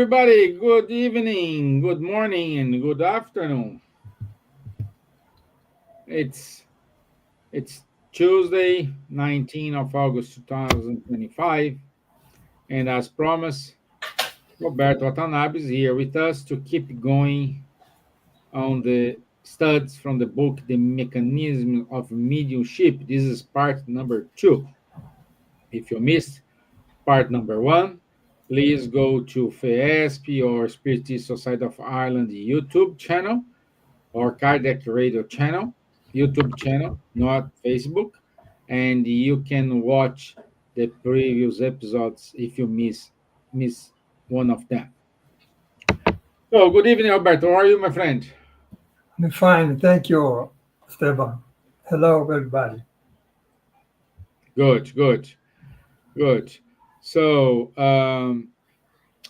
everybody. Good evening, good morning, and good afternoon. It's it's Tuesday, 19th of August 2025, and as promised, Roberto Watanabe is here with us to keep going on the studies from the book The Mechanism of Mediumship. This is part number 2. If you missed part number 1, please go to FESP or Spiritist Society of Ireland YouTube channel or Kardec Radio channel, YouTube channel, not Facebook. And you can watch the previous episodes if you miss one of them. So, good evening, Alberto. How are you, my friend? I'm fine, thank you, Esteban. Hello, everybody. Good, good, good. So,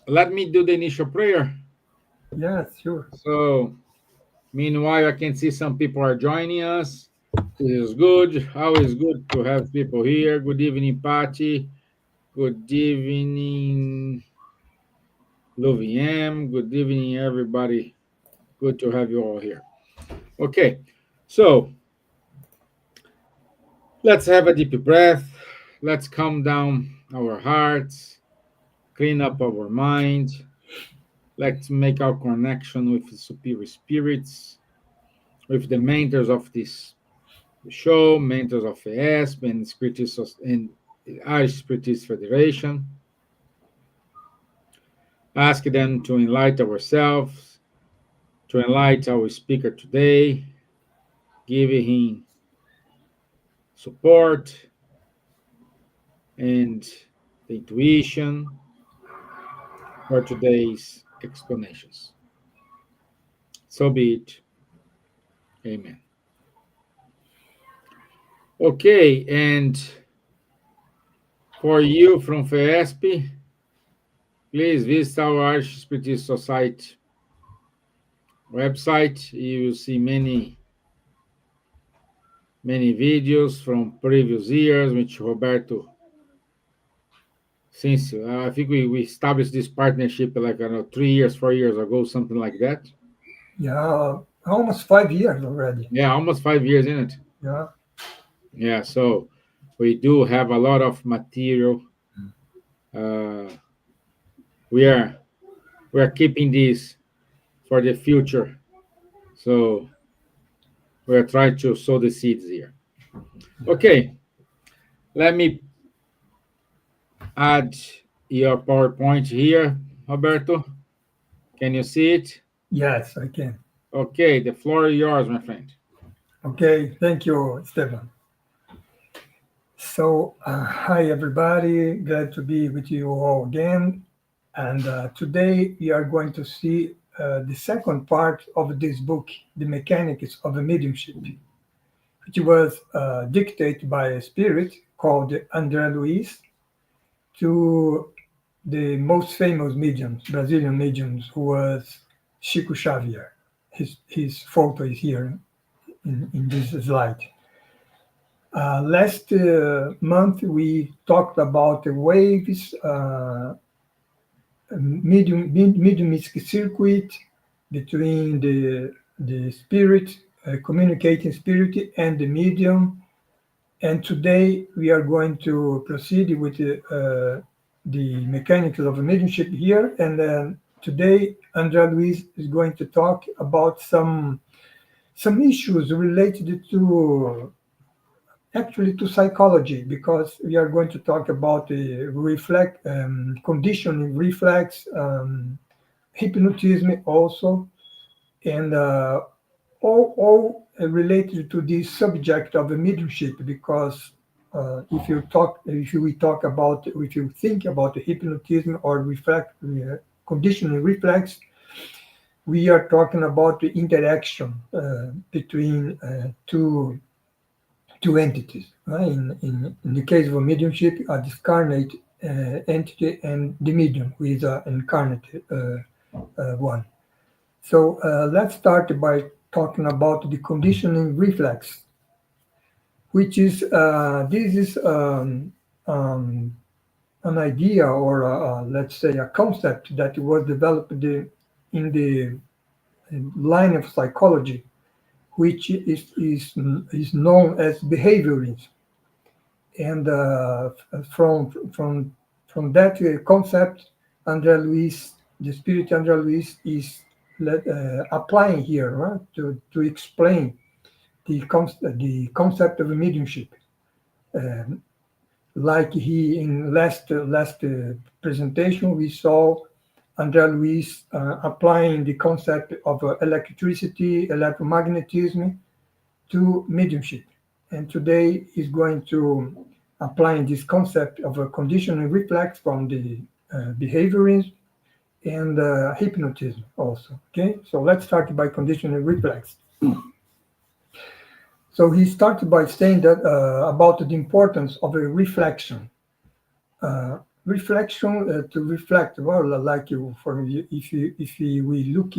let me do the initial prayer. Yes, sure. So, meanwhile, I can see some people are joining us. This is good. Always good to have people here. Good evening, Patty. Good evening, Louviam. Good evening, everybody. Good to have you all here. Okay, so let's have a deep breath. Let's calm down our hearts, clean up our mind. Let's make our connection with the superior spirits, with the mentors of this show, mentors of ESP and Spiritist and Irish Spiritist Federation. Ask them to enlighten ourselves, to enlighten our speaker today, giving him support and the intuition for today's explanations. So be it. Amen. Okay, and for you from FESP, please visit our Irish Spiritist Society website. You will see many videos from previous years, which Roberto, since I think we established this partnership like, I don't know, 3 years, 4 years ago, something like that. Yeah, almost 5 years already. Yeah, almost 5 years, isn't it? Yeah, Yeah, so we do have a lot of material. Uh, we are keeping this for the future. So we are trying to sow the seeds here. Okay, let me add your PowerPoint here, Roberto. Can you see it? yes, I can. Okay, the floor is yours, my friend. Okay, thank you, Esteban. So, hi, everybody. Glad to be with you all again. And today we are going to see the second part of this book, The Mechanics of a Mediumship, which was dictated by a spirit called André Luiz to the most famous mediums, Brazilian mediums, who was Chico Xavier. His photo is here in this slide. Last month, we talked about the waves, mediumistic circuit between the spirit, communicating spirit, and the medium. And today we are going to proceed with the mechanics of mediumship here. And then today, Andrea Luiz is going to talk about some issues related to actually to psychology, because we are going to talk about the conditioning, reflex, hypnotism also, and all related to this subject of the mediumship, because if you think about the hypnotism or conditioning reflex, we are talking about the interaction between two entities. Right? In the case of a mediumship, a discarnate entity and the medium, who is an incarnate one. So let's start by talking about the conditioning reflex, which is this is an idea or let's say a concept that was developed in the line of psychology, which is known as behaviorism. And from that concept, André Luis, the spirit André Luis, is applying here, right, to explain the concept of mediumship. Um, like he in last presentation, we saw André Luis applying the concept of electricity, electromagnetism to mediumship. And today he's going to applying this concept of a conditioning reflex from the behaviorism and hypnotism also. Okay, so let's start by conditioning reflex. So he started by saying that about the importance of a reflection. Reflection to reflect, well, like you, for we look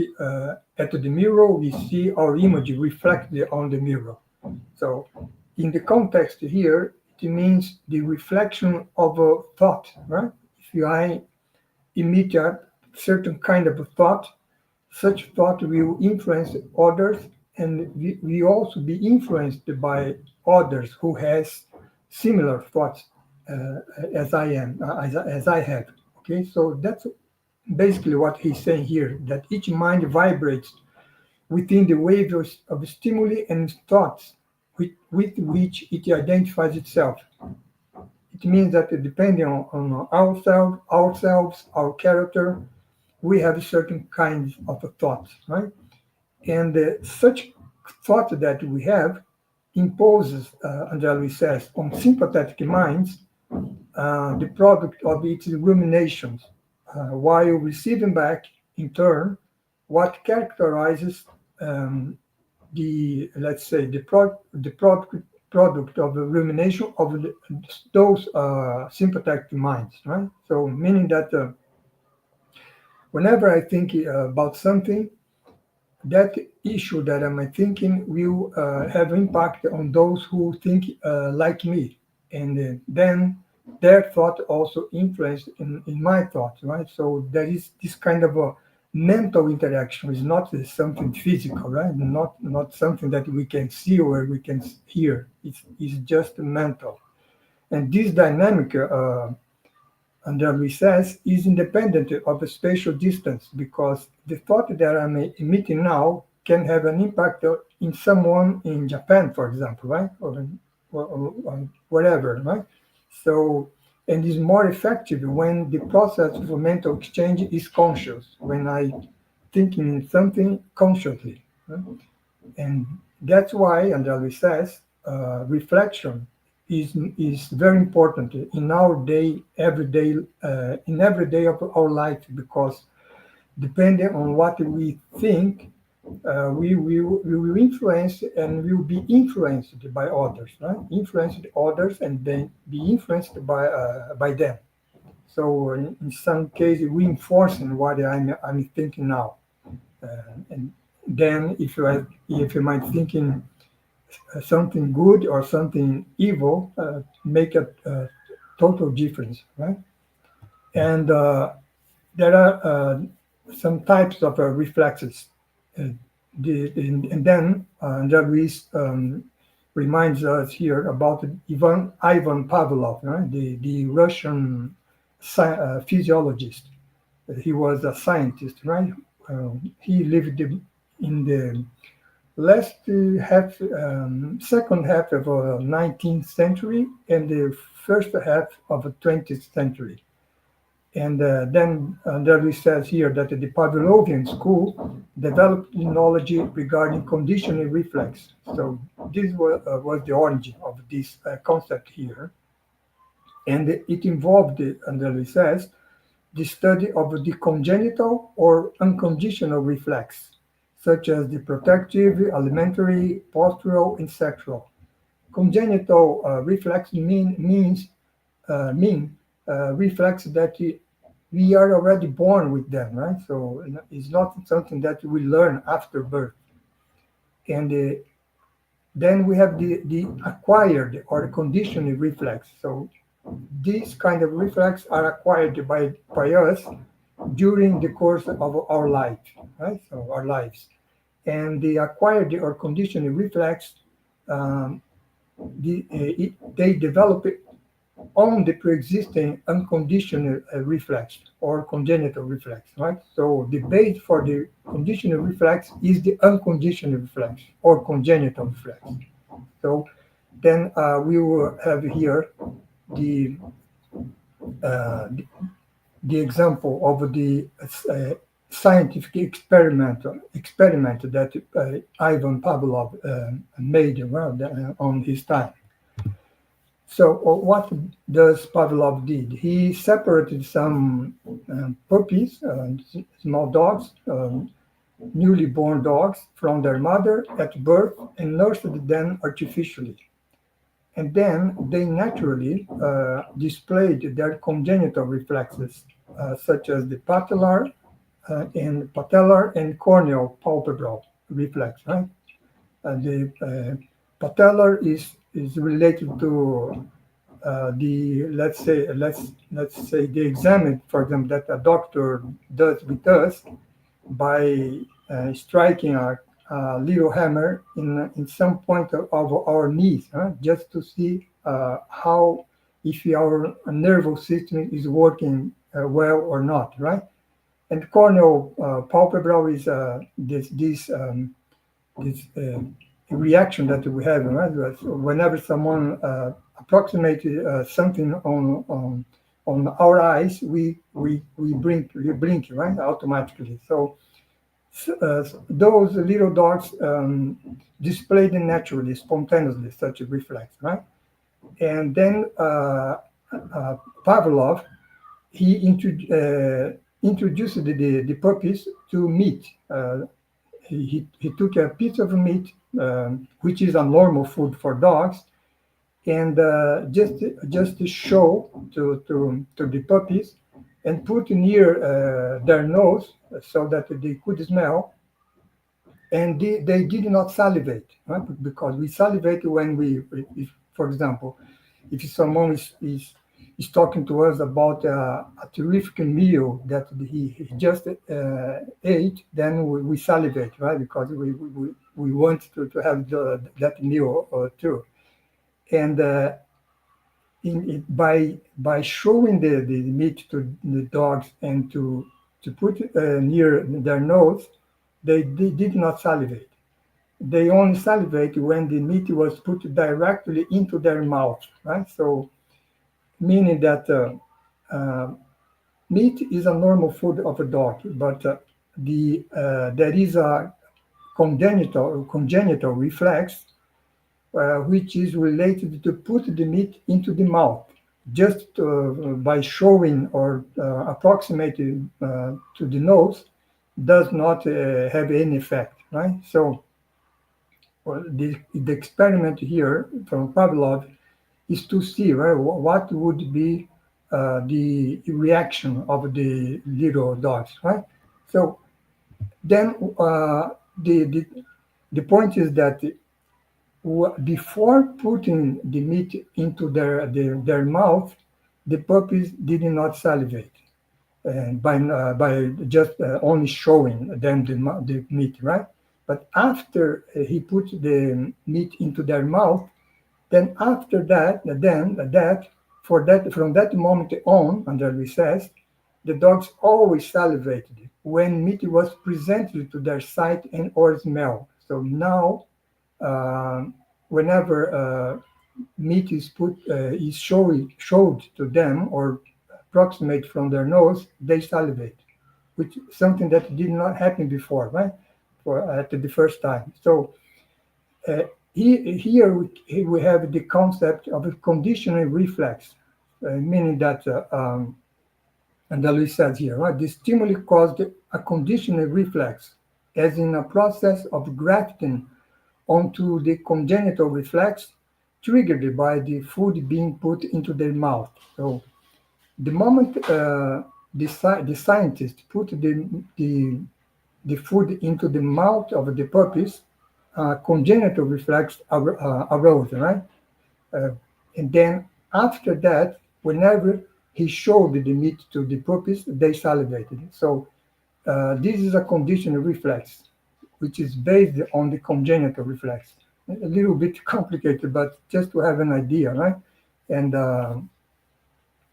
at the mirror, we see our image reflected on the mirror. So in the context here, it means the reflection of a thought, right? If I emit a certain kind of a thought, such thought will influence others, and we also be influenced by others who has similar thoughts as I am, as I have. Okay, so that's basically what he's saying here, that each mind vibrates within the waves of stimuli and thoughts with which it identifies itself. It means that depending on ourselves, our character, we have certain kinds of thoughts, right? And such thought that we have imposes, André Luiz says, on sympathetic minds the product of its ruminations, while receiving back, in turn, what characterizes the, let's say, the product of the rumination of those sympathetic minds, right? So meaning that whenever I think about something, that issue that I'm thinking will have impact on those who think like me, and then their thought also influenced in my thoughts, right? So there is this kind of a mental interaction. It's not something physical, right? Not something that we can see or we can hear. It's just mental, and this dynamic. André says, is independent of the spatial distance because the thought that I'm emitting now can have an impact in someone in Japan, for example, right? Or whatever, right? So, and is more effective when the process of mental exchange is conscious, when I thinking in something consciously. Right? And that's why, André says, reflection is very important in our day, every day, in every day of our life, because depending on what we think, we will influence and will be influenced by others, right? Influenced others and then be influenced by them. So in some cases, reinforcing what I'm thinking now, and then if you might thinking something good or something evil make a total difference, right? And there are some types of reflexes. Uh, and then Luis reminds us here about Ivan Pavlov, right? The Russian physiologist. He was a scientist, right? He lived in the second half of the 19th century and the first half of the 20th century. And then Derby says here that the Pavlovian school developed knowledge regarding conditioning reflex. So this was the origin of this concept here. And it involved, Derby says, the study of the congenital or unconditional reflex, such as the protective, alimentary, postural, and sexual. Congenital reflex mean reflex that we are already born with them, right? So it's not something that we learn after birth. And then we have the acquired or conditioned reflex. So these kind of reflex are acquired by us during the course of our life, right? So our lives. And the acquired or conditioned reflex, um, they develop on the pre-existing unconditional reflex or congenital reflex, right? So the base for the conditional reflex is the unconditional reflex or congenital reflex. So then we will have here the, uh, the the example of the scientific experiment that Ivan Pavlov made on his time. So what does Pavlov did? He separated some puppies, small dogs, newly born dogs, from their mother at birth and nursed them artificially. And then they naturally displayed their congenital reflexes, such as the patellar and corneal palpebral reflex. Right? The patellar is related to the let's say the exam, for example, that a doctor does with us by striking a little hammer in some point of our knees, huh? Just to see how if our nervous system is working well or not, right? And corneal palpebral is this reaction that we have, right? So whenever someone approximates something on our eyes, we blink, right, automatically. So those little dogs display them naturally, spontaneously, such a reflex, right? And then Pavlov, he introduced the puppies to meat. He took a piece of meat, which is a normal food for dogs, and just to show to the puppies and put near their nose so that they could smell, and they did not salivate, right? Because we salivate when if, for example, if someone is talking to us about a terrific meal that he just ate, then we salivate, right? Because we want to have that meal too. And by showing the meat to the dogs and to put near their nose, they did not salivate. They only salivate when the meat was put directly into their mouth, right? So meaning that meat is a normal food of a dog, but there is a congenital reflex which is related to put the meat into the mouth, just by showing or approximating to the nose does not have any effect, right? So well, the experiment here from Pavlov is to see, right, what would be the reaction of the little dogs, right? So then the point is that before putting the meat into their mouth, the puppies did not salivate, and by just only showing them the meat, right? But after he put the meat into their mouth, then after that, from that moment on, under recess, the dogs always salivated when meat was presented to their sight and or smell. So now, uh, whenever meat is showed to them or approximate from their nose, they salivate, which is something that did not happen before, right? For at the first time. So uh, here we have the concept of a conditional reflex, meaning that, and Luis says here, right, the stimuli caused a conditional reflex, as in a process of grafting onto the congenital reflex triggered by the food being put into their mouth. So the moment the scientist put the food into the mouth of the puppies, congenital reflex arose, right? Uh, and then after that, Whenever he showed the meat to the puppies, they salivated. So this is a conditioned reflex, which is based on the congenital reflex. A little bit complicated, but just to have an idea, right? And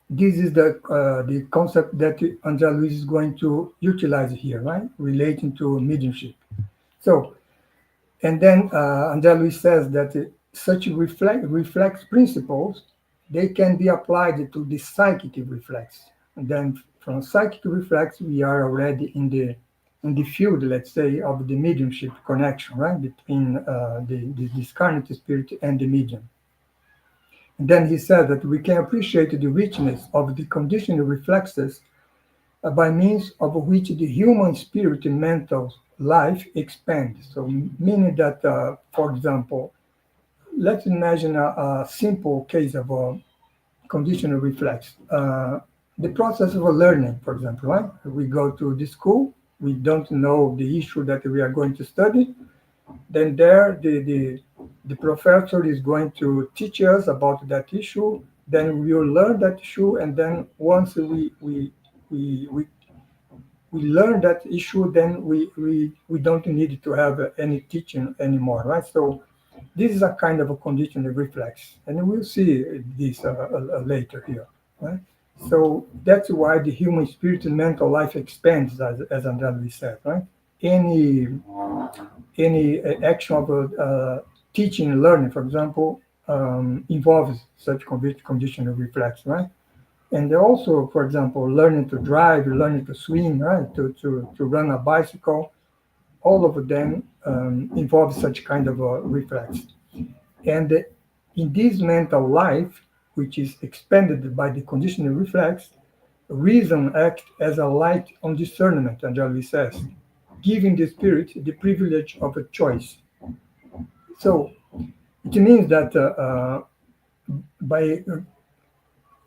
this is the concept that Andrea Luis is going to utilize here, right? Relating to mediumship. So, and then Andrea Luis says that such reflex principles, they can be applied to the psychic reflex. And then from psychic reflex, we are already in the field, let's say, of the mediumship connection, right, between the discarnate spirit and the medium. And then he said that we can appreciate the richness of the conditioned reflexes by means of which the human spirit and mental life expands. So, meaning that, for example, let's imagine a simple case of a conditional reflex. The process of learning, for example, right? We go to the school, we don't know the issue that we are going to study, then there the professor is going to teach us about that issue, then we will learn that issue, and then once we, we we learn that issue, then we don't need to have any teaching anymore, right? So this is a kind of a conditional reflex, and we'll see this later here, right? So that's why the human spirit and mental life expands, as Andrade said, right? Any action of teaching and learning, for example, involves such conditional reflex, right? And also, for example, learning to drive, learning to swim, right, to run a bicycle, all of them involve such kind of a reflex. And in this mental life, which is expanded by the conditional reflex, reason acts as a light on discernment, Anjali says, giving the spirit the privilege of a choice. So it means that by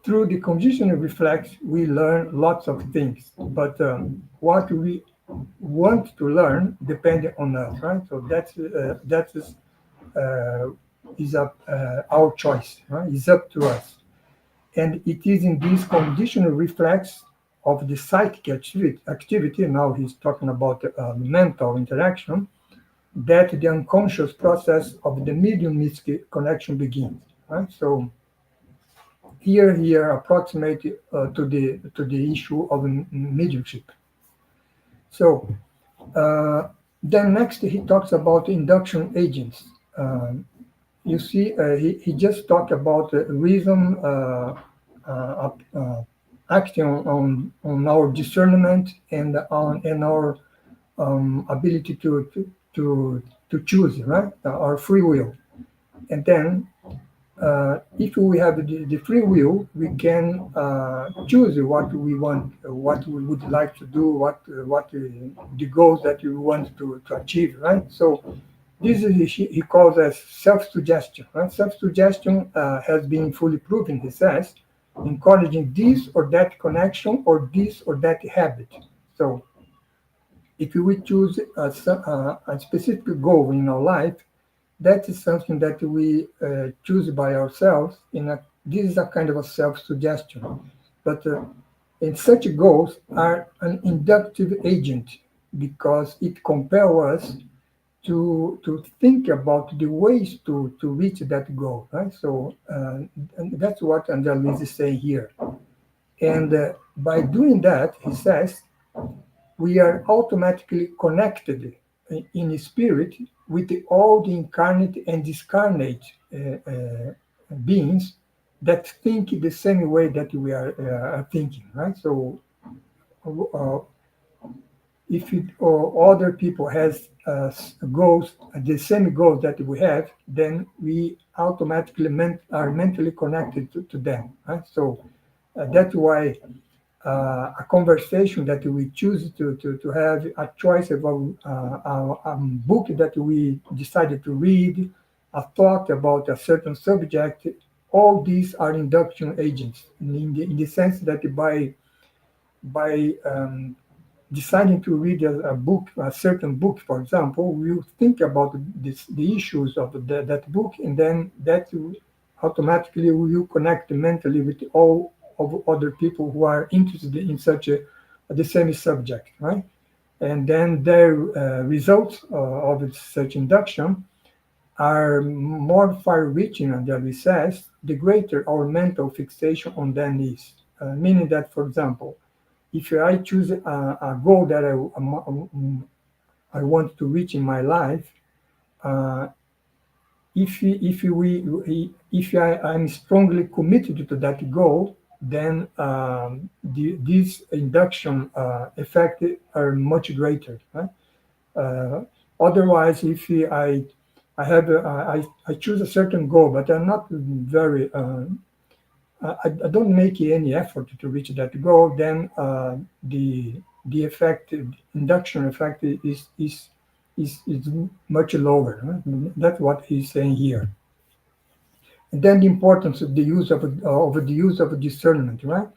through the conditional reflex, we learn lots of things, but what we want to learn depends on us, right? So uh, is our choice, right? It's up to us, and it is in this conditional reflex of the psychic activity. Now he's talking about mental interaction, that the unconscious process of the mediumistic connection begins, right? So here approximate to the issue of mediumship. So then next he talks about induction agents. You see, he just talked about reason acting on our discernment and on and our ability to choose, right? Our free will. And then if we have the free will, we can choose what we want, what we would like to do, what the goals that we want to achieve, right? So this is he calls as self-suggestion. Right? Self-suggestion has been fully proven, he says, encouraging this or that connection or this or that habit. So if we choose a specific goal in our life, that is something that we choose by ourselves. This is a kind of a self-suggestion, but and such goals are an inductive agent because it compels us to think about the ways to reach that goal, right? So and that's what Andrea Luiz is saying here. And by doing that, he says, we are automatically connected in spirit with all the incarnate and discarnate beings that think the same way that we are thinking, right? So uh, if other people has goals, the same goals that we have, then we automatically are mentally connected to them, right? So that's why a conversation that we choose to have, a choice about a book that we decided to read, a thought about a certain subject, all these are induction agents in the sense that by deciding to read a book, a certain book, for example, we think about the issues of that book, and then that automatically we will connect mentally with all of other people who are interested in such the same subject, right? And then their results of such induction are more far-reaching, and that says, the greater our mental fixation on them is. Meaning that, for example, if I choose a goal that I want to reach in my life, uh, if I'm strongly committed to that goal, then these induction effects are much greater. Right? Uh, Otherwise, if I have I choose a certain goal, but I'm not very I don't make any effort to reach that goal, then the effect, induction effect is much lower. Right? That's what he's saying here. And then the importance of the use of discernment, right?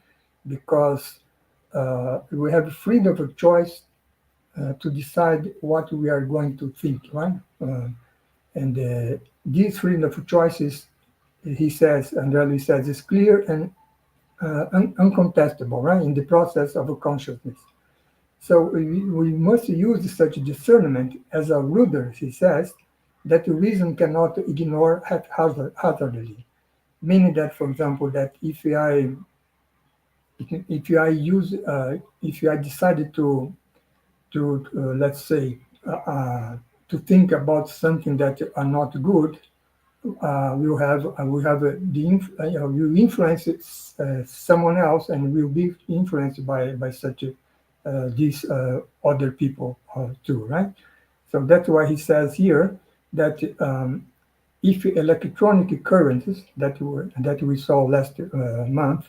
Because we have freedom of choice to decide what we are going to think, right? And This freedom of choices, he says, and really says, is clear and uncontestable, right, in the process of consciousness. So we must use such discernment as a rudder, he says, that the reason cannot ignore haphazardly. Meaning that, for example, that if I decided to let's say to think about something that are not good, will influence someone else, and will be influenced by such these other people too, right? So that's why he says here that if electronic currents that we saw last month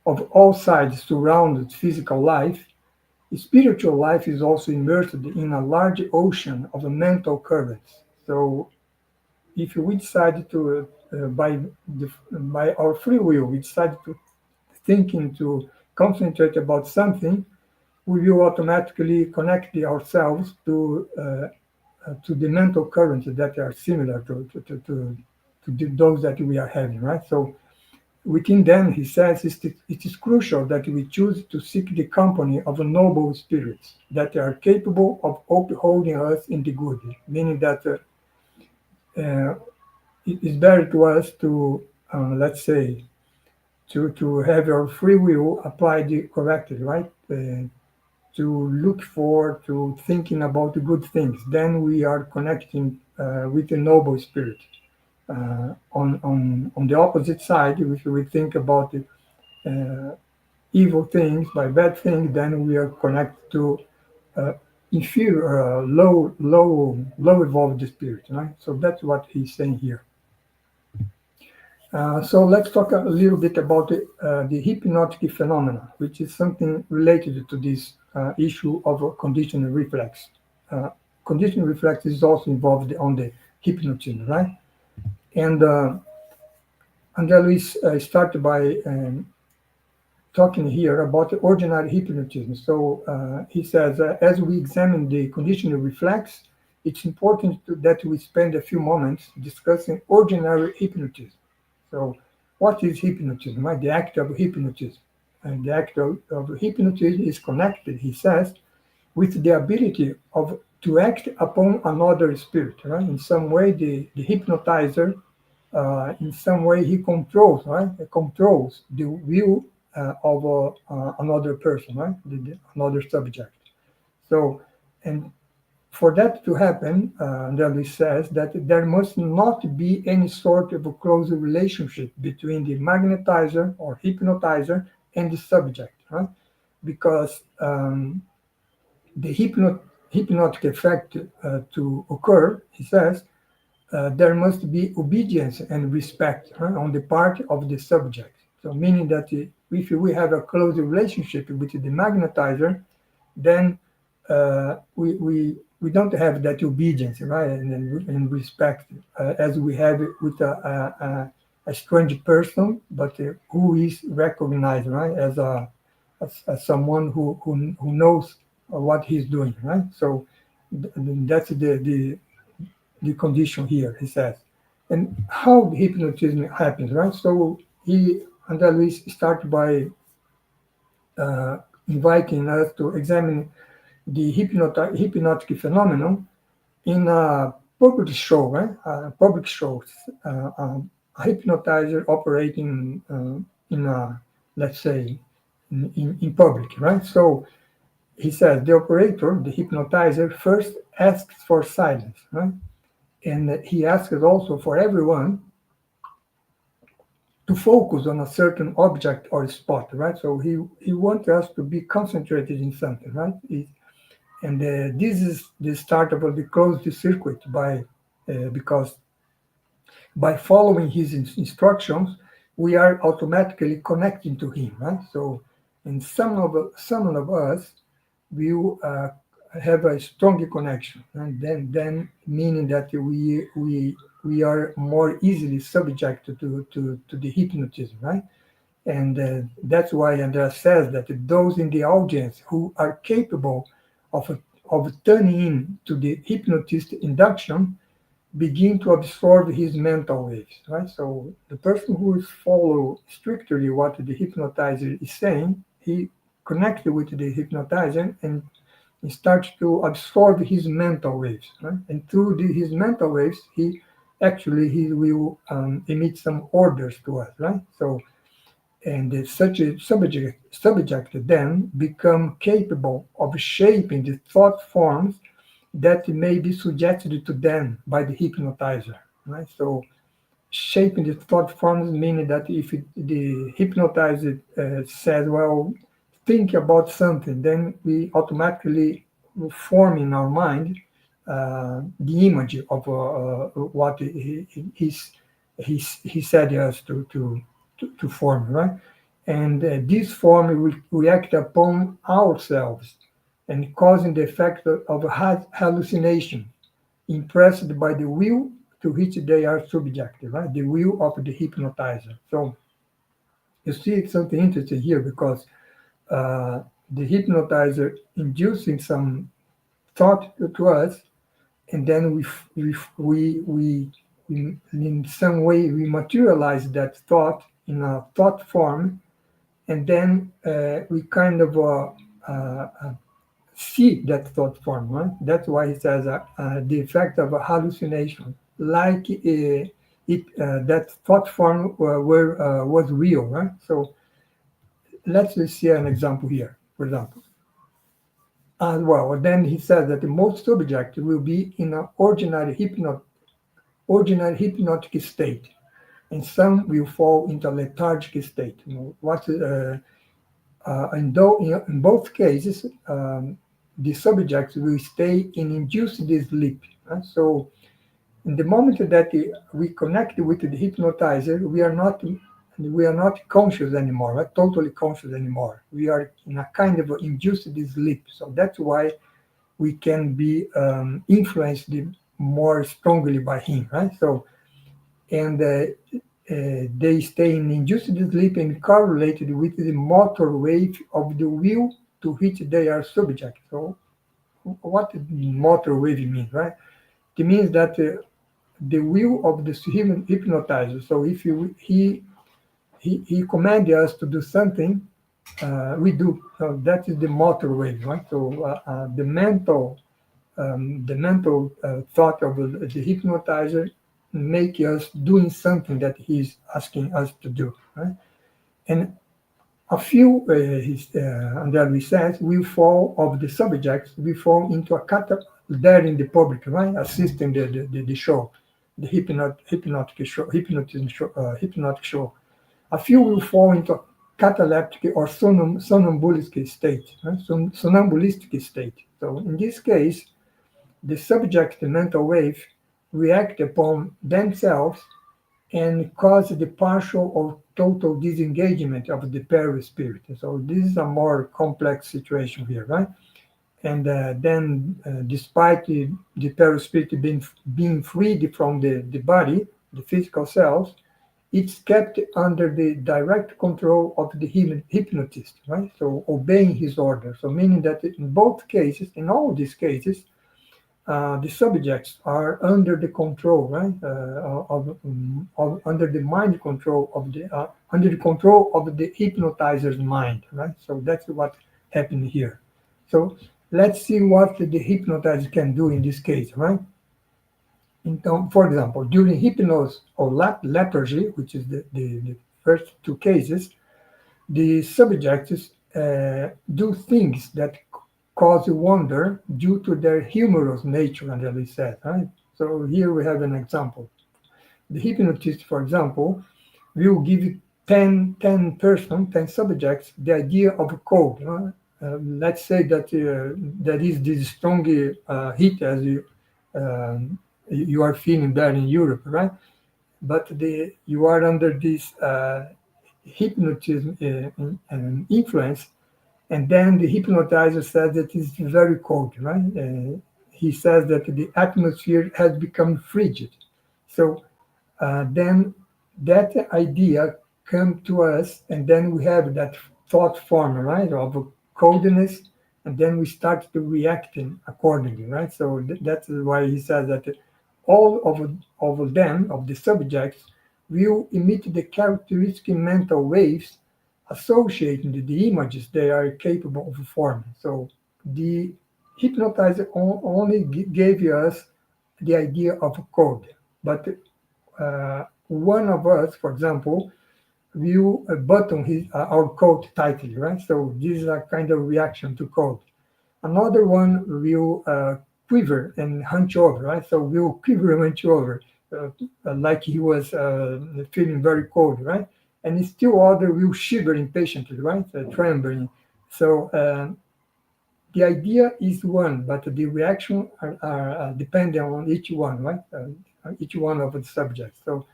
of all sides surround physical life, spiritual life is also immersed in a large ocean of mental currents. So if we decide to, by our free will, we decide to thinking to concentrate about something, we will automatically connect ourselves to the mental currents that are similar to those that we are having, right? So within them, he says, it is crucial that we choose to seek the company of noble spirits that are capable of upholding us in the good, meaning that uh, it is better to us to, let's say, to have our free will applied correctly, right? To look forward to thinking about the good things. Then we are connecting with the noble spirit. On the opposite side, if we think about the evil things by bad things, then we are connected to uh, inferior, low evolved spirit, right? So that's what he's saying here. So let's talk a little bit about the hypnotic phenomena, which is something related to this issue of a conditioned reflex. Uh, Conditioned reflex is also involved on the hypnotism, right? And André Luis started by talking here about the ordinary hypnotism. So he says, as we examine the conditioned reflex, it's important that we spend a few moments discussing ordinary hypnotism. So, what is hypnotism? Right? The act of hypnotism. And the act of hypnotism is connected, he says, with the ability of to act upon another spirit. Right? In some way, the hypnotizer, in some way, he controls, right? He controls the will of another person, right? Another subject. So, and for that to happen, Nelly says that there must not be any sort of a close relationship between the magnetizer or hypnotizer and the subject, right? Because the hypnotic effect to occur, he says, there must be obedience and respect, right, on the part of the subject. So, meaning that if we have a close relationship with the magnetizer, then we don't have that obedience, right, and respect as we have it with a strange person, but who is recognized, right, as someone who knows what he's doing, right? So that's the condition here, he says. And how the hypnotism happens, right? So he, André Luis, started by uh, inviting us to examine the hypnotic phenomenon in a public show, right? Public shows, a hypnotizer operating in a, let's say, in public, right? So he says the operator, the hypnotizer, first asks for silence, right? And he asks also for everyone to focus on a certain object or spot, right? So he wants us to be concentrated in something, right? And this is the start of the closed circuit because by following his instructions, we are automatically connecting to him, right? So, and some of us will have a stronger connection, and then meaning that we are more easily subject to the hypnotism, right? And that's why Andrea says that those in the audience who are capable of turning in to the hypnotist induction begin to absorb his mental waves, right? So the person who is follow strictly what the hypnotizer is saying, he connected with the hypnotizer and he starts to absorb his mental waves, right? And through his mental waves, he will emit some orders to us, right? So and such a subject then become capable of shaping the thought forms that may be suggested to them by the hypnotizer, right? So shaping the thought forms meaning that if the hypnotizer says, well, think about something, then we automatically form in our mind the image of what he said us to form, right? And this form will react upon ourselves and causing the effect of hallucination impressed by the will to which they are subjected, right? The will of the hypnotizer. So you see, it's something interesting here because the hypnotizer inducing some thought to us, and then we in some way we materialize that thought in a thought form, and then we kind of see that thought form, right? That's why he says the effect of a hallucination, like that thought form was real, right? So let's just see an example here, for example. Well, then he says that the most subject will be in an ordinary hypnotic state, and some will fall into a lethargic state. In both cases, the subject will stay in induced sleep. Right? So, in the moment that we connect with the hypnotizer, we are not conscious anymore, right? Totally conscious anymore. We are in a kind of induced sleep. So that's why we can be influenced more strongly by him, right? So, and they stay in induced sleep and correlated with the motor wave of the will to which they are subject. So, what does motor wave mean, right? It means that the will of the hypnotizer. So, if he commands us to do something, we do. So that is the motor wave, right? So the mental thought of the hypnotizer make us doing something that he's asking us to do, right? And a few, Andrea Luis says, will fall of the subjects, will fall into a there in the public, right? Assisting the show, the hypnotic show, hypnotic show. A few will fall into a cataleptic or somnambulistic state, right? Somnambulistic state. So in this case, the subject mental wave react upon themselves and cause the partial or total disengagement of the perispirit. So this is a more complex situation here, right? And then, despite the perispirit being freed from the body, the physical cells, it's kept under the direct control of the hypnotist, right? So obeying his order. So meaning that in both cases, in all these cases, the subjects are under the control, right, under the mind control of the under the control of the hypnotizer's mind, right? So that's what happened here. So let's see what the hypnotizer can do in this case, right? For example, during hypnosis or lethargy, which is the first two cases, the subjects do things that cause wonder due to their humorous nature, as Ellie said. Right? So here we have an example. The hypnotist, for example, will give 10 subjects the idea of a code. Let's say that that is this strong heat as you are feeling there in Europe, right? But you are under this hypnotism influence, and then the hypnotizer says that it's very cold, right? He says that the atmosphere has become frigid. So then that idea come to us, and then we have that thought form, right, of coldness, and then we start to reacting accordingly, right? So that's why he says that all of them, of the subjects, will emit the characteristic mental waves associating the images they are capable of forming. So the hypnotizer only gave us the idea of a code, but one of us, for example, will button our coat tightly, right? So this is a kind of reaction to cold. Another one will quiver and hunch over, right? So will quiver and hunch over, like he was feeling very cold, right? And still other will shiver impatiently, right? Trembling. So the idea is one, but the reaction are dependent on each one, right? Each one of the subjects. So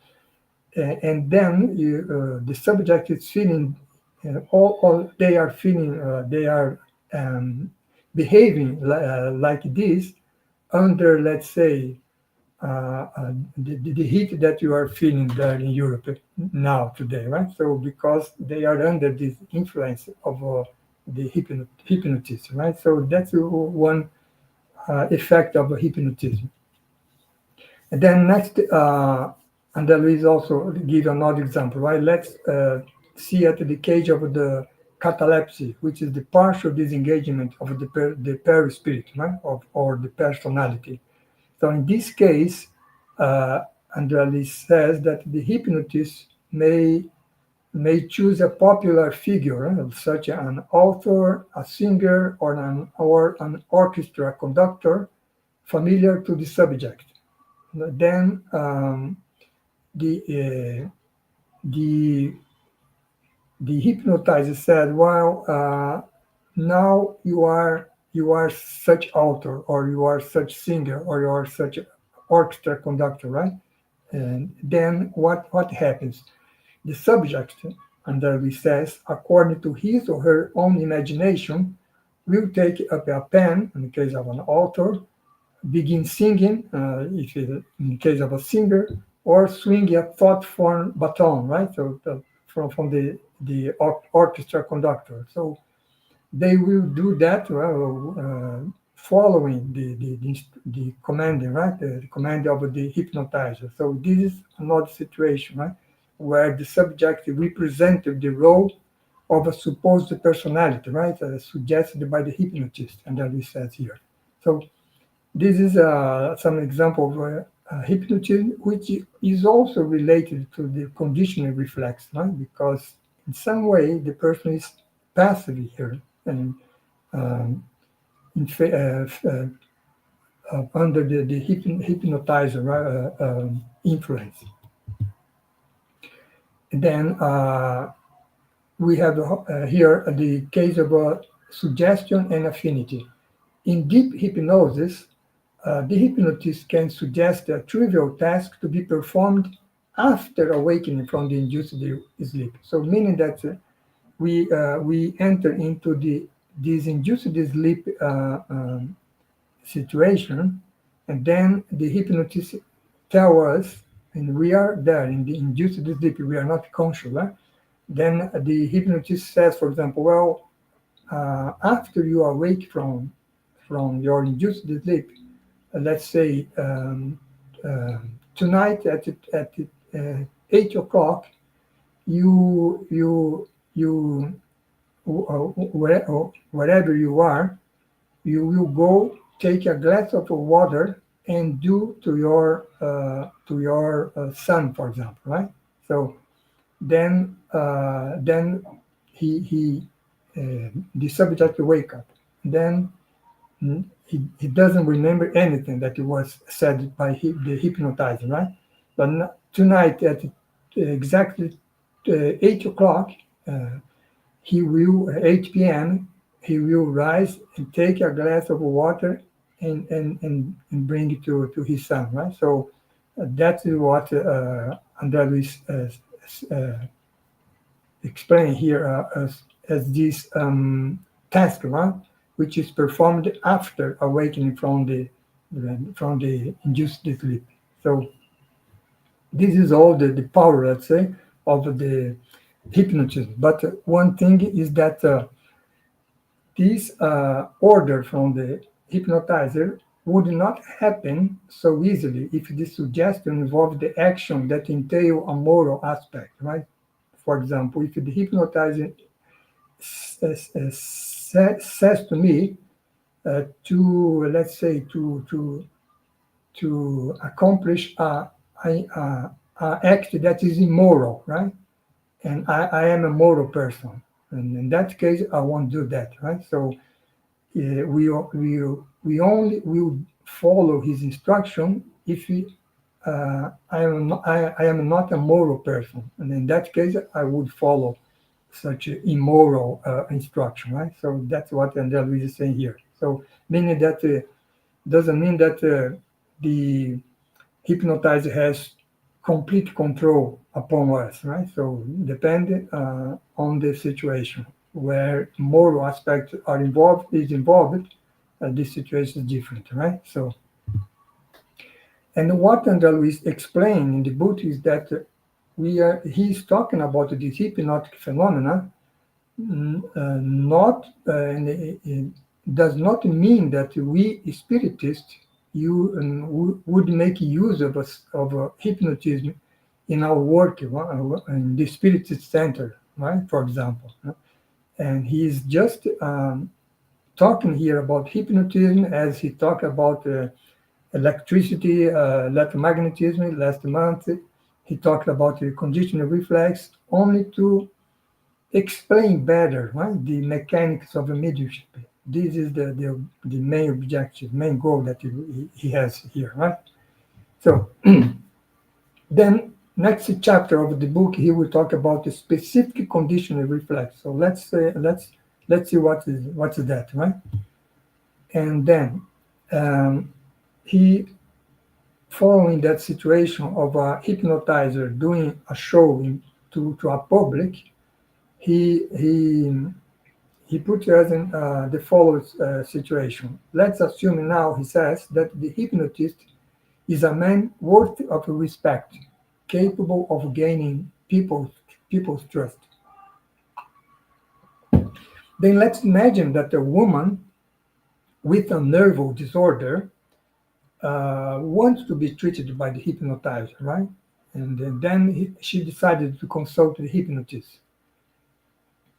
and then the subject is feeling all they are feeling they are um, behaving like this under, let's say, the heat that you are feeling there in Europe now today, right? So because they are under this influence of the hypnotism, right? So that's one effect of hypnotism. And then next, and then we also give another example, right? Let's see at the case of the catalepsy, which is the partial disengagement of the perispirit, right? Or the personality. So in this case, Andrelis says that the hypnotist may choose a popular figure, such as an author, a singer, or an orchestra conductor familiar to the subject. Then the the the hypnotizer said, "Well, now you are such author, or you are such singer, or you are such orchestra conductor, right?" And then what happens? The subject, under the says, according to his or her own imagination, will take up a pen in the case of an author, begin singing, if it, in the case of a singer, or swing a thought form baton, right? So from the orchestra conductor. So they will do that following the commanding, right? The command of the hypnotizer. So this is another situation, right? Where the subject represented the role of a supposed personality, right? Suggested by the hypnotist, and that is said here. So this is some example of hypnotism, which is also related to the conditioning reflex, right? Because in some way the person is passive here and um, under the hypnotizer influence. And then we have here the case of suggestion and affinity. In deep hypnosis, the hypnotist can suggest a trivial task to be performed after awakening from the induced sleep. So, meaning that we enter into this induced sleep situation, and then the hypnotist tell us, and we are there in the induced sleep. We are not conscious, right? Then the hypnotist says, for example, well, after you awake from your induced sleep, let's say, tonight at 8 o'clock, you wherever you are, you will go take a glass of water and do to your son, for example, right? So then he the subject wake up. Then he doesn't remember anything that was said by the hypnotizer, right? But tonight at exactly 8 o'clock, uh, he will 8 p.m. he will rise and take a glass of water and bring it to his son, right? So that is what André Luis explained here as this task, right? Which is performed after awakening from the induced sleep. So this is all the power, let's say, of the hypnotism. But one thing is that this order from the hypnotizer would not happen so easily if the suggestion involved the action that entail a moral aspect, right? For example, if the hypnotizer says to me to, let's say, to accomplish a act that is immoral, right? And I am a moral person, and in that case, I won't do that, right? So we only will follow his instruction if I am not a moral person, and in that case, I would follow such immoral instruction, right? So that's what Andrea Luiz is saying here. So meaning that doesn't mean that the hypnotizer has complete control upon us, right? So depend on the situation where moral aspects are involved, this situation is different, right? So, and what André Luiz explained in the book is that he's talking about this hypnotic phenomena, not and it does not mean that we spiritists would make use of hypnotism in our work in the spiritist center, right? For example, and he's just talking here about hypnotism as he talked about electricity, electromagnetism last month. He talked about the conditional reflex only to explain better, right, the mechanics of a mediumship. This is the main objective, main goal that he has here, right? So then next chapter of the book, he will talk about the specific conditional reflex. So let's see what's that, right? And then he, following that situation of a hypnotizer doing a show to a public, he put us in the following situation. Let's assume now, he says, that the hypnotist is a man worthy of respect, capable of gaining people's trust. Then let's imagine that a woman with a nervous disorder wants to be treated by the hypnotizer, right? And then she decided to consult the hypnotist.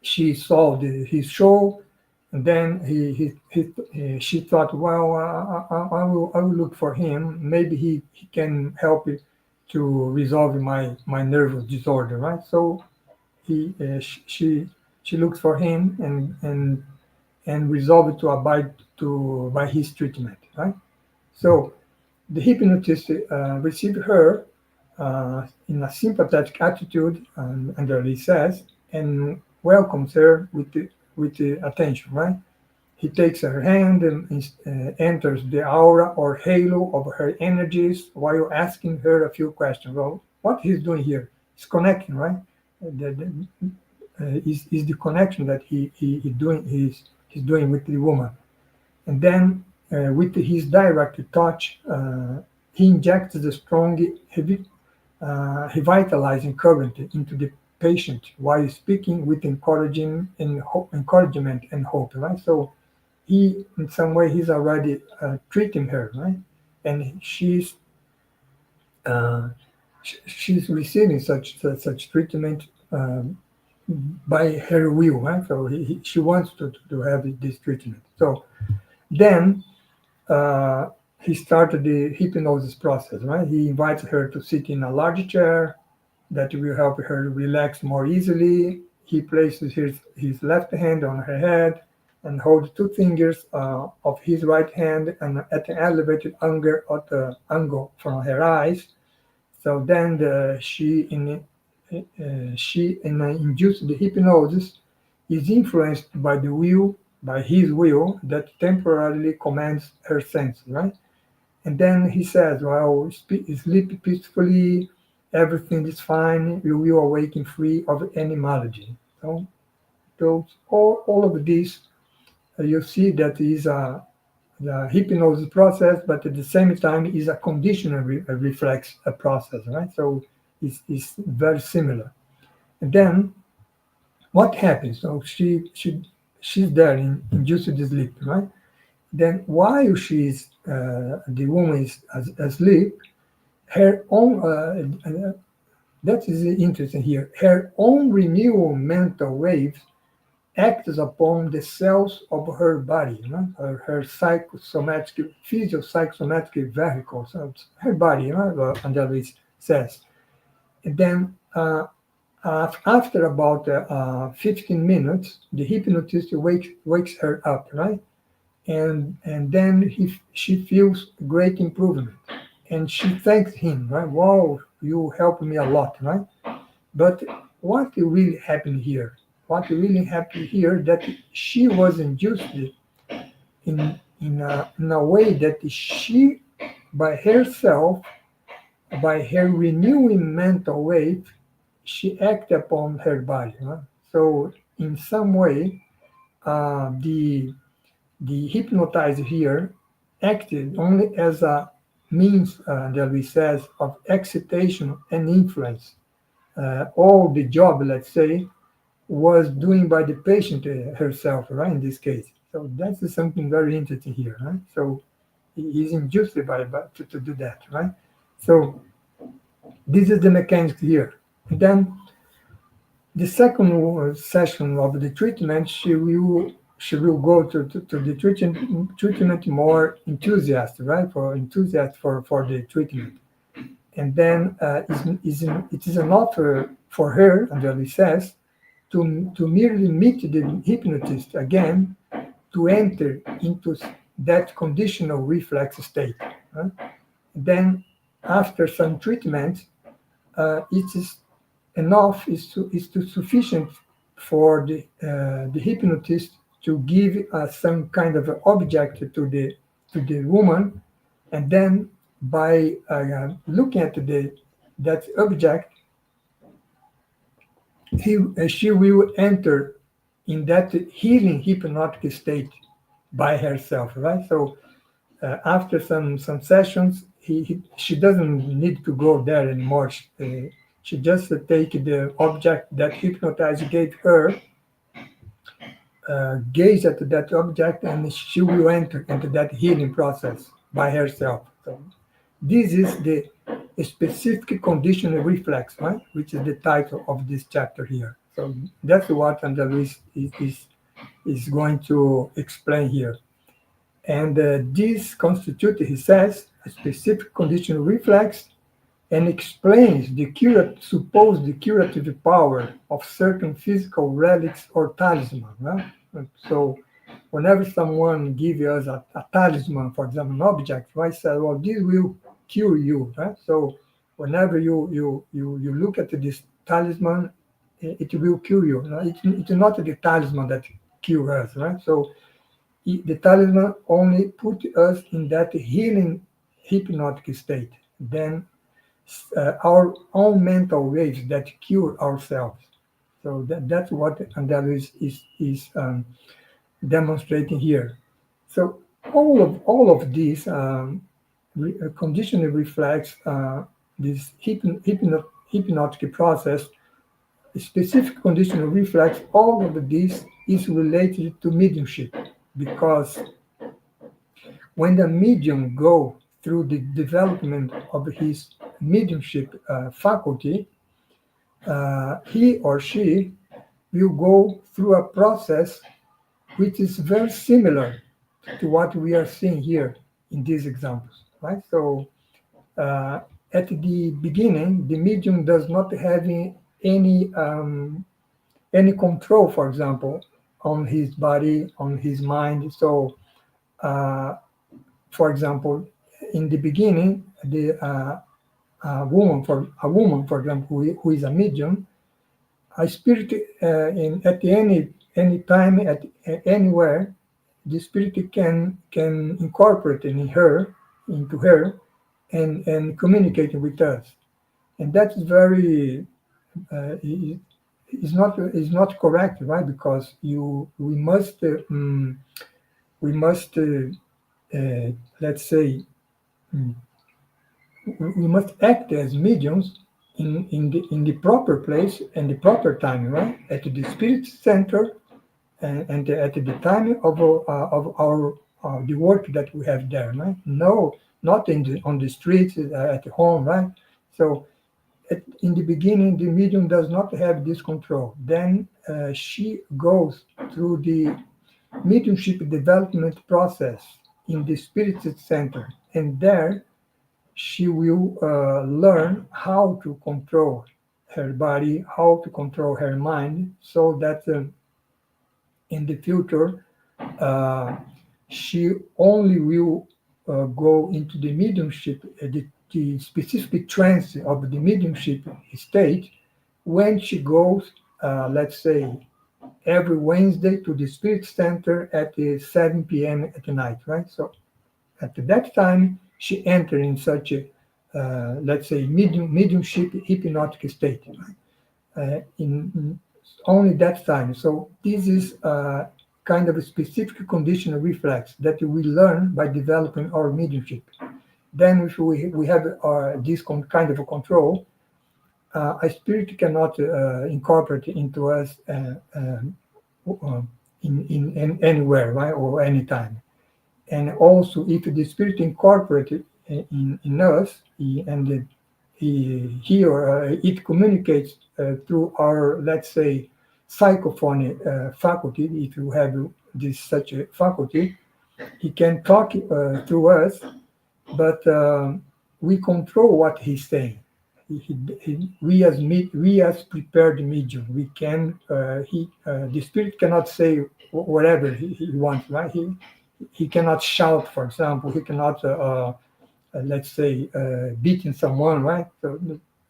She saw his show, and then she thought, well, I will look for him. Maybe he can help it to resolve my nervous disorder, right? So she looks for him and resolved to abide by his treatment, right? So the hypnotist received her in a sympathetic attitude, and he says, and welcomes her with the attention, right? He takes her hand and enters the aura or halo of her energies while asking her a few questions. Well, what he's doing here is connecting, right? Is the connection that he's doing with the woman. And then with his direct touch, he injects the strong, revitalizing current into the patient while speaking with encouragement and hope, right? So he, in some way, he's already treating her, right? and uh, she's receiving such treatment by her will, right? So she wants to have this treatment. So then uh, he started the hypnosis process, right? He invites her to sit in a large chair that will help her relax more easily. He places his left hand on her head and holds two fingers of his right hand and at an elevated angle from her eyes. So then she in induced the hypnosis is influenced by the will, by his will that temporarily commands her senses, right? And then he says, well, sleep peacefully, everything is fine, you will awaken free of any malady. So all of this, you see that is the hypnosis process, but at the same time is a conditional reflex process, right? So it's very similar. And then what happens? So she's there in induced sleep, right? Then while she's the woman is asleep, her own that is interesting here. Her own renewal mental waves acts upon the cells of her body, you know, her psychosomatic, physio-psychosomatic vehicle, so it's her body, you know, Andreas says. And then after about 15 minutes, the hypnotist wakes her up, right? And then she feels great improvement, and she thanks him, right? Wow, you helped me a lot, right? But what really happened here? What really happened here that she was induced in a way that she by herself, by her renewing mental wave, she acted upon her body, right? So in some way, the hypnotizer here acted only as a means that we says of excitation and influence. All the job, let's say, was doing by the patient herself, right? In this case, so that's something very interesting here, right? So he's induced to do that, right? So this is the mechanics here. And then the second session of the treatment, she will go to the treatment more enthusiast, right? For enthusiast for the treatment, and then it is an offer for her, and he says, to merely meet the hypnotist again to enter into that conditional reflex state. Right? Then, after some treatment, it is enough is to sufficient for the hypnotist to give some kind of object to the woman, and then by looking at that object, she will enter in that healing hypnotic state by herself, right? So after some sessions, she doesn't need to go there anymore. She just take the object that hypnotizer gave her, gaze at that object, and she will enter into that healing process by herself. So this is the specific conditional reflex, right? Which is the title of this chapter here. So that's what Andreas is going to explain here. And this constitutes, he says, a specific conditional reflex and explains the supposed curative power of certain physical relics or talisman. Right? So whenever someone gives us a talisman, for example, an object, right, say, well, this will cure you. Right? So whenever you look at this talisman, it will cure you. Right? It's not the talisman that cures us. Right? So the talisman only put us in that healing hypnotic state. Then our own mental waves that cure ourselves. So that's what Andalus is demonstrating here. So all of these conditionally reflects this hypnotic process. Specific conditional reflex. All of this is related to mediumship, because when the medium go through the development of his mediumship faculty, he or she will go through a process which is very similar to what we are seeing here in these examples, right? So uh, at the beginning, the medium does not have any control, for example, on his body, on his mind. So, uh, for example, in the beginning, the a woman, for example, who is a medium, a spirit in at any time anywhere, the spirit can incorporate in her into her and communicate with us, and that is very is not correct, right? Because you we must let's say mm, we must act as mediums in the proper place and the proper time, right? At the spirit center and at the time of our the work that we have there, right? No, not on the streets at home, right? So in the beginning, the medium does not have this control. Then she goes through the mediumship development process in the spirit center, and there she will learn how to control her body, how to control her mind, so that in the future uh, she only will go into the mediumship, the specific trance of the mediumship state when she goes, let's say, every Wednesday to the spirit center at 7 p.m. at night, right? So at that time, she entered in such a, let's say, mediumship hypnotic state, right? In only that time. So this is kind of a specific conditional reflex that we learn by developing our mediumship. Then if we have this kind of a control, a spirit cannot incorporate into us in anywhere, right, or anytime. And also, if the spirit incorporated in us, he or it communicates through our, let's say, psychophony faculty. If you have this such a faculty, he can talk through us, but we control what he's saying. We as prepared medium, we can the spirit cannot say whatever he wants, right? He cannot shout, for example. He cannot let's say beating someone, right? So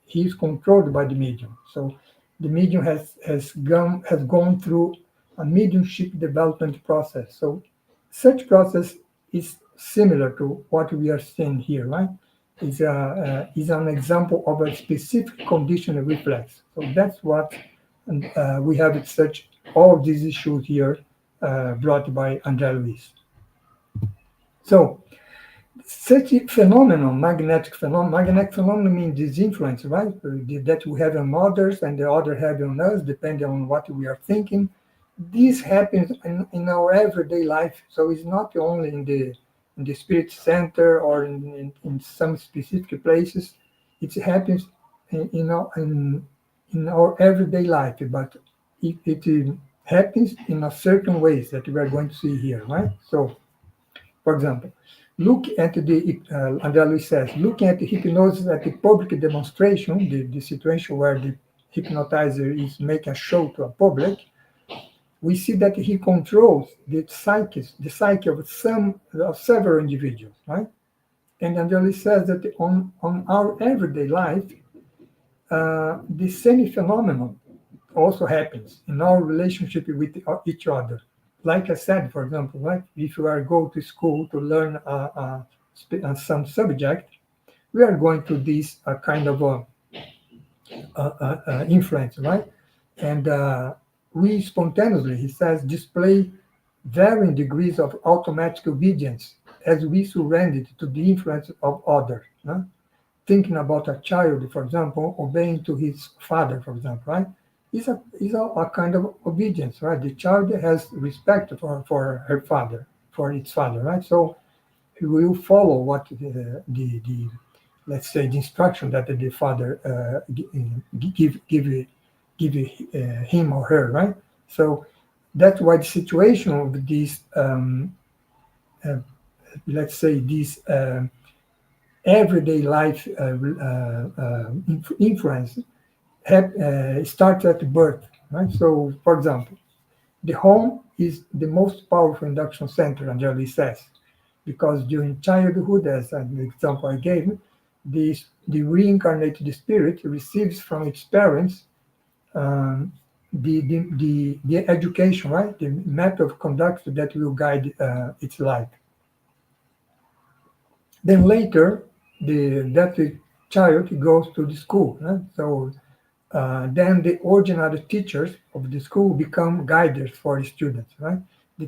he is controlled by the medium. So the medium has gone through a mediumship development process. So such process is similar to what we are seeing here, right? Is an example of a specific conditional reflex. So that's what we have such all these issues here brought by André Luiz. So such a phenomenon, magnetic phenomenon means this influence, right? That we have on others and the other have on us, depending on what we are thinking. This happens in our everyday life. So it's not only in the spirit center or in some specific places. It happens in our everyday life, but it happens in a certain ways that we are going to see here, right? So for example, look at the, Andrea Luiz says, looking at the hypnosis at the public demonstration, the situation where the hypnotizer is making a show to a public, we see that he controls the psyche of several individuals, right? And Andrea Luiz says that on our everyday life, the same phenomenon also happens in our relationship with each other. Like I said, for example, right, if you are go to school to learn some subject, we are going to this kind of influence, right? And we spontaneously, he says, display varying degrees of automatic obedience as we surrender to the influence of others. Huh? Thinking about a child, for example, obeying to his father, for example, right? Is a kind of obedience, right? The child has respect for her father, for its father, right? So he will follow what the let's say the instruction that the father give him or her, right? So that's why the situation of these uh, let's say these everyday life influence starts at birth, right? So, for example, the home is the most powerful induction center, Angeli says, because during childhood, as an example I gave, the reincarnated spirit receives from its parents um, the education, right? The method of conduct that will guide its life. Then later, that child goes to the school. Right? So then the ordinary teachers of the school become guides for the students. Right? The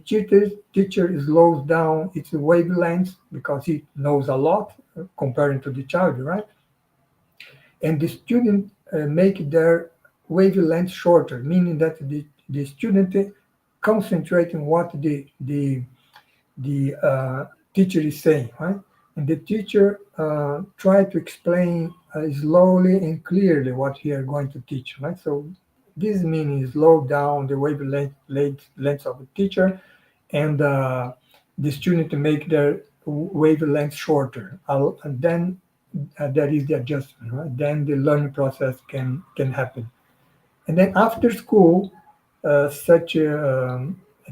teacher slows down its wavelengths because he knows a lot comparing to the child, right? And the student make their wavelength shorter, meaning that the student concentrate on what the teacher is saying, right? And the teacher try to explain slowly and clearly what he are going to teach, right? So this means slow down the wavelength of the teacher, and the student to make their wavelength shorter. And then that is the adjustment, right? Then the learning process can happen. And then after school, such a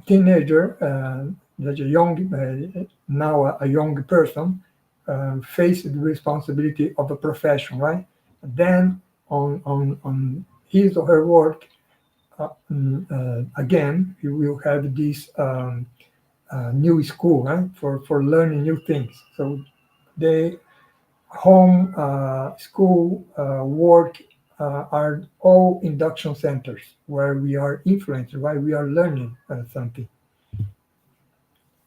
teenager, such a young, now a young person, face the responsibility of a profession, right? Then on his or her work, again, he will have this new school, right? For learning new things. So they home, school, work are all induction centers where we are influenced, why we are learning something.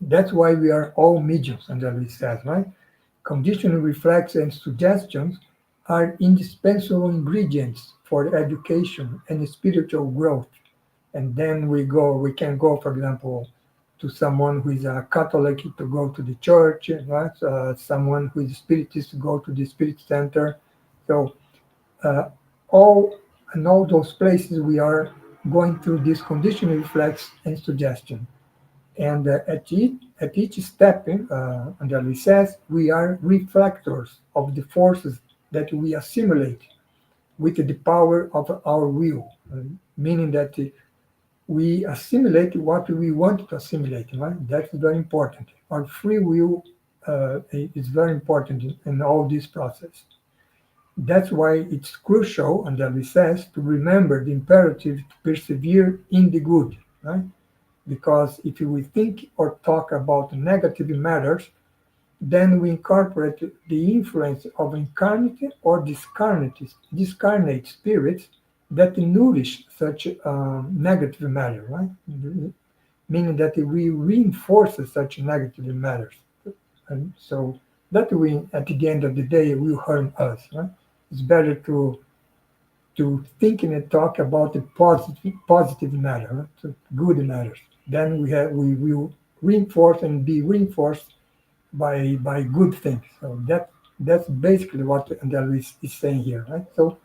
That's why we are all mediums, and as it says, right? Conditioning reflex and suggestions are indispensable ingredients for education and spiritual growth. And then we can go, for example, to someone who is a Catholic to go to the church, right? Someone who is spiritist to go to the spirit center. So uh, all in all those places we are going through this conditioning reflex and suggestion. And at each step, and as it says, we are reflectors of the forces that we assimilate with the power of our will, meaning that we assimilate what we want to assimilate. Right? That's very important. Our free will is very important in all this process. That's why it's crucial, and that it says, to remember the imperative to persevere in the good. Right? Because if we think or talk about negative matters, then we incorporate the influence of incarnate or discarnate spirits that nourish such negative matter, right? Meaning that we reinforce such negative matters. And so that will, at the end of the day, will harm us, right? It's better to think and talk about the positive matter, right? So good matters. Then we will reinforce and be reinforced by good things. So that's basically what Andal is saying here, right? So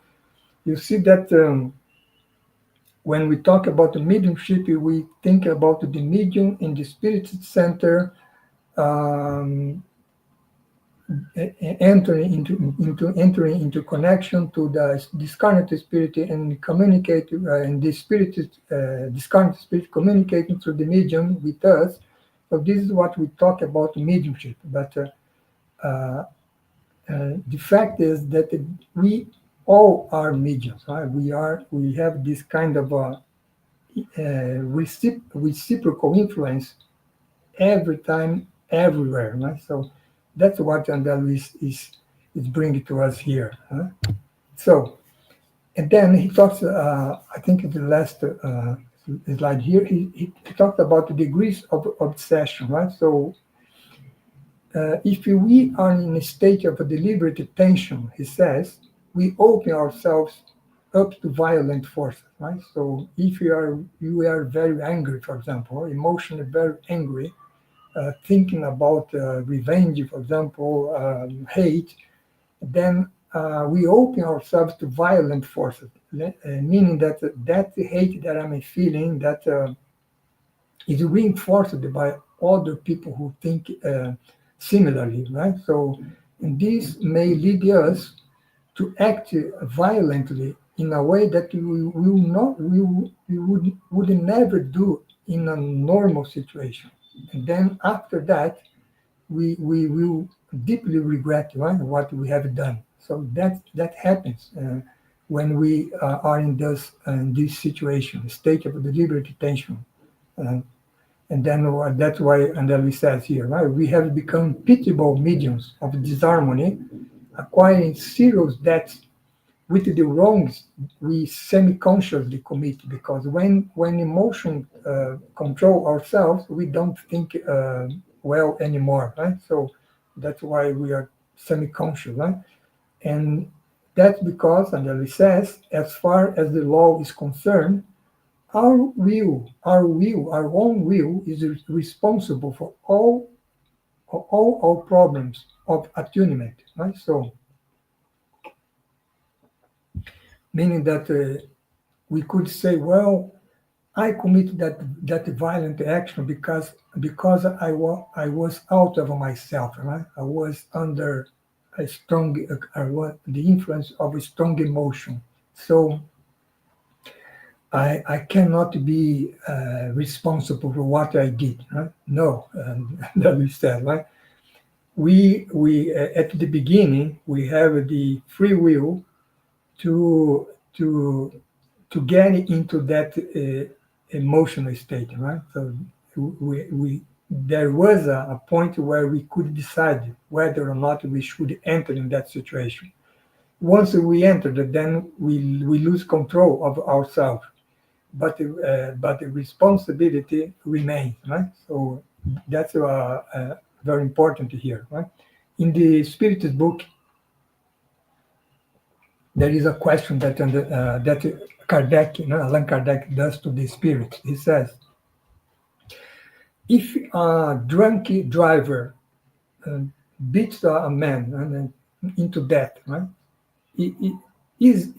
you see that when we talk about the mediumship, we think about the medium in the spirit center, um, entering into connection to the discarnate spirit and communicate, and the spirit discarnate spirit communicating through the medium with us. So this is what we talk about mediumship. But uh, the fact is that we all are mediums, right? We have this kind of reciprocal influence every time, everywhere, right? So that's what Andal is bringing to us here. Huh? So, and then he talks, I think in the last slide here, he talked about the degrees of obsession, right? So if we are in a state of a deliberate attention, he says, we open ourselves up to violent forces, right? So if you are very angry, for example, emotionally very angry, thinking about revenge, for example, hate, then we open ourselves to violent forces, meaning that that hate that I'm feeling that is reinforced by other people who think similarly, right? So this may lead us to act violently in a way that we would never do in a normal situation. And then after that, we will deeply regret, right, what we have done. So that happens when we are in this situation, state of deliberate tension. Uh, and then that's why Andalus says here, right? We have become pitiable mediums of disharmony, acquiring serious debts with the wrongs we semi-consciously commit. Because when emotion control ourselves, we don't think well anymore, right? So that's why we are semi-conscious, right? And that's because, Andalus says, as far as the law is concerned, our own will is responsible for all our problems of attunement, right? So, meaning that we could say, well, I committed that violent action because I was out of myself, right? I was under a strong, the influence of a strong emotion. So I cannot be responsible for what I did. Right? No, that we said, right? We at the beginning we have the free will to to to get into that emotional state, right? So we there was a point where we could decide whether or not we should enter in that situation. Once we entered, then we lose control of ourselves, but the responsibility remains, right? So that's very important here, right? In the Spiritist book, there is a question that Kardec, Allan Kardec does to the spirit. He says, if a drunk driver uh, beats a man into death, right? Is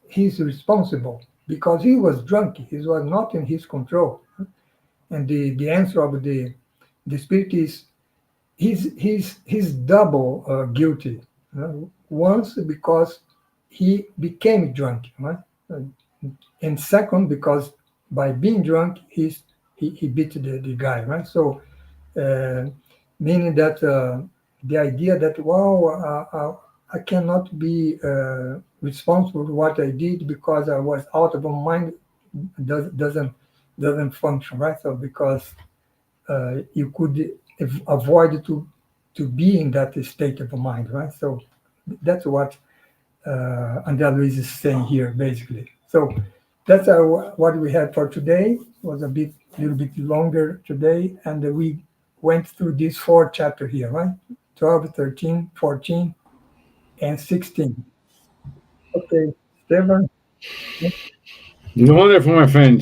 he's responsible because he was drunk? He was not in his control. And the answer of the spirit is he's double guilty. Once because he became drunk, right? And second because by being drunk he beat the guy, right? So uh, meaning that the idea that I cannot be responsible for what I did because I was out of my mind doesn't function, right? So because you could avoid to be in that state of mind, right? So that's what Andrea Luiz is saying here, basically. So that's what we had for today. It was little bit longer today, and we went through these four chapters here, right? 12, 13, 14, and 16. Okay, Stefan. Wonderful, my friend.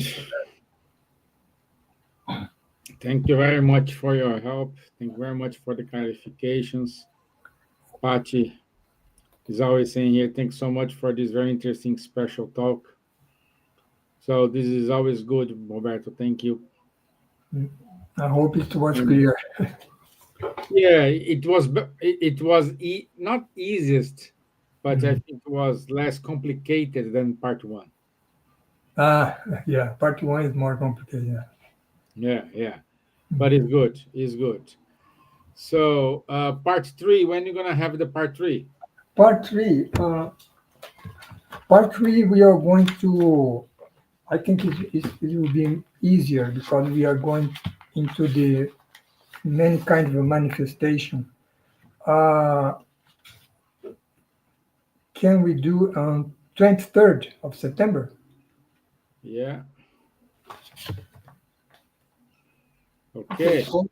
Thank you very much for your help. Thank you very much for the clarifications. Pachi is always saying here, thanks so much for this very interesting special talk. So this is always good, Roberto. Thank you. I hope it was And clear. yeah, it was not easiest, but I Mhm. think it was less complicated than part one. Yeah, part one is more complicated. Yeah. Yeah, yeah, but Mhm. it's good. It's good. So part three, when you gonna have the part three? Part three. Part three, we are going to. I think it will be easier because we are going into the many kinds of manifestation. Uh, can we do on 23rd of September? Yeah. Okay, Okay. so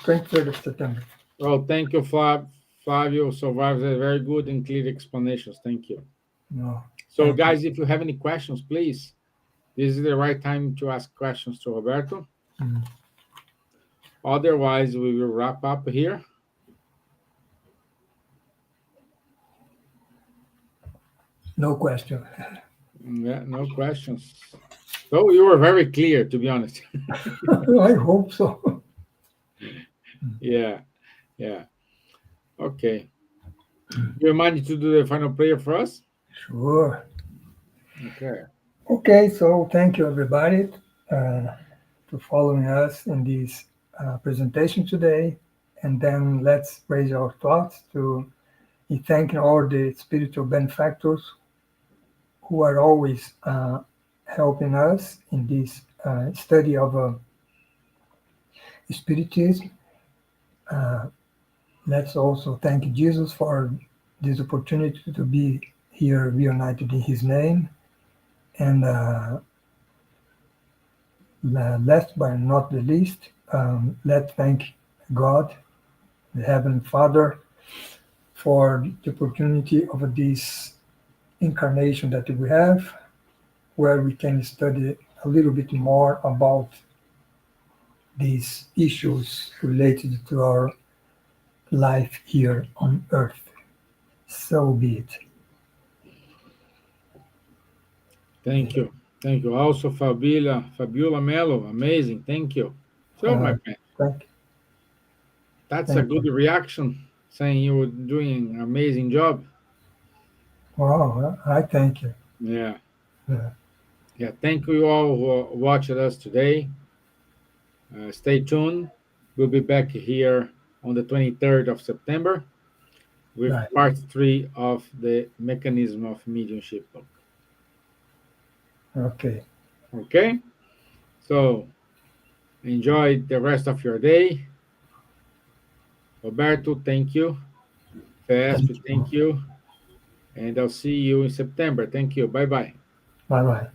23rd of September. Well, thank you, Flavio. Survives a very good and clear explanations. Thank you. No, So, thank you. guys, if you have any questions, please, this is the right time to ask questions to Roberto. Mm. Otherwise, we will wrap up here. No question. Yeah, no questions. So you were very clear, to be honest. I hope so. Yeah, yeah. Okay. You mind to do the final prayer for us? Sure. Okay. Okay, so thank you everybody uh, for following us in this presentation today. And then let's raise our thoughts to thanking all the spiritual benefactors who are always helping us in this study of spiritism. Let's also thank Jesus for this opportunity to be here reunited in his name. And last but not the least, let's thank God, the Heavenly Father, for the opportunity of this incarnation that we have, where we can study a little bit more about these issues related to our life here on earth. So be it. Thank you. Thank you. Also, Fabiola Mello, amazing. Thank you. So, my Uh, friend, thank, that's a thank good you. reaction, saying you were doing an amazing job. Wow, I thank you. Yeah. Yeah, Yeah. Thank you all who watched us today. Stay tuned. We'll be back here on the 23rd of September with right. part three of the Mechanism of Mediumship book. Okay. Okay? So, enjoy the rest of your day. Roberto, thank you. Thank Fesp, you. thank you. And I'll see you in September. Thank you. Bye bye. Bye bye.